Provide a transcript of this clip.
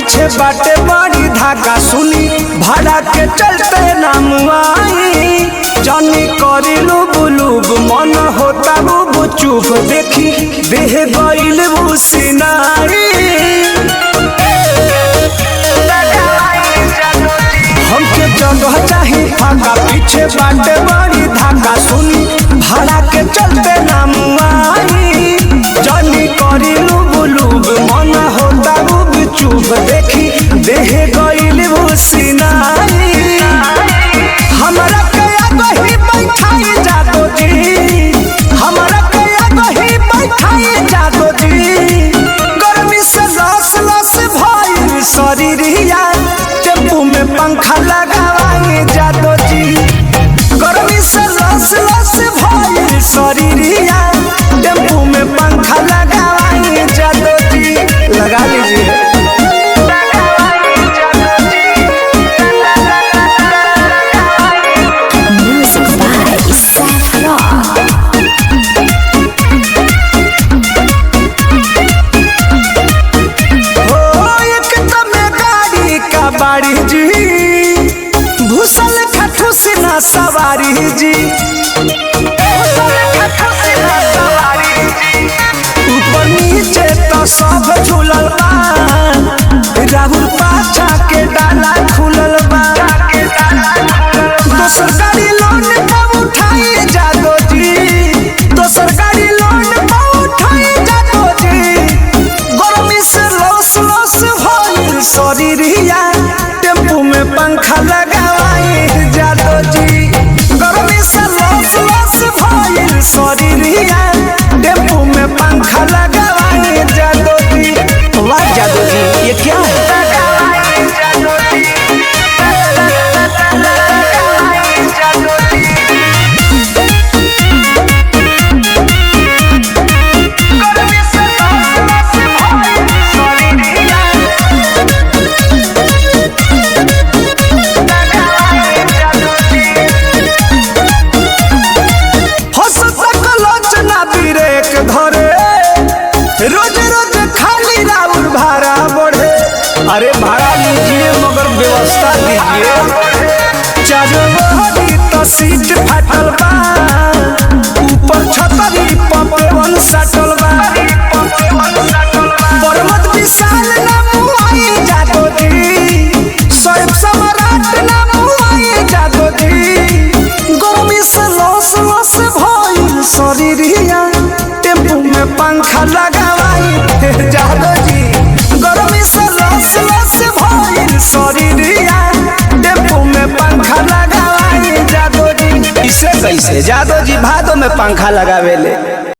पीछे बाटे बड़ी धाका सुनी भाड़ा के चलते नाम आई जानी करी लुब लुब मन होता बुब चुप देखी देह गईल बुसिनाई हमके जगह चाही फाका पीछे बाटे बड़ी धाका सुनी भाड़ा के चलते नाम आई जानी करी लुब लुब मन होता बुब चुप देखी देह गईल बुसिनाई हमरा कया बही बैठाई जातो जी हमरा कया बही बैठाई जातो जी गर्मी से लस लस भइल शरीरिया टेम्पू में पंखा लगावाई जातो जी गर्मी से लस लस भइल शरीरिया टेम्पू में पंखा लगावाई जातो जी लगा लीजिए। बाड़ी जी भूसल खटू से ना सवारी जी ऊपर नीचे तो सब झूलल बा राहुल पाछा के डाला खुलल बा दोसर गाड़ी लोन पे उठाई जादो जी दोसर गाड़ी लोन पे उठाई जादो जी गर्मी से लस लस भइल शरीरिया टेम्पू में पंखा लगावाई जादो जी गर्मी से लस लस भइल शरीरिया टेम्पू में पंखा लगावाई जादो जी। वाह जादो जी ये क्या है? रोज रोज खाली राउर भाड़ा बढ़े अरे भाड़ा लीजिए मगर व्यवस्था दीजिए चारों तो सीट फाटल बा ऊपर छतरी पपवन सटल बा पर्वत विशाल ना मुआई जादो जी सब सम्राट ना मुआई जादो जी गर्मी से लस लस भइल शरीरिया टेम्पू में पंखा लगावाई जादो जी गर्मी से लस लस भइल शरीरिया टेम्पू में पंखा लगावाई जादो जी। इसे कैसे जादो जी भादो में पंखा लगावेले।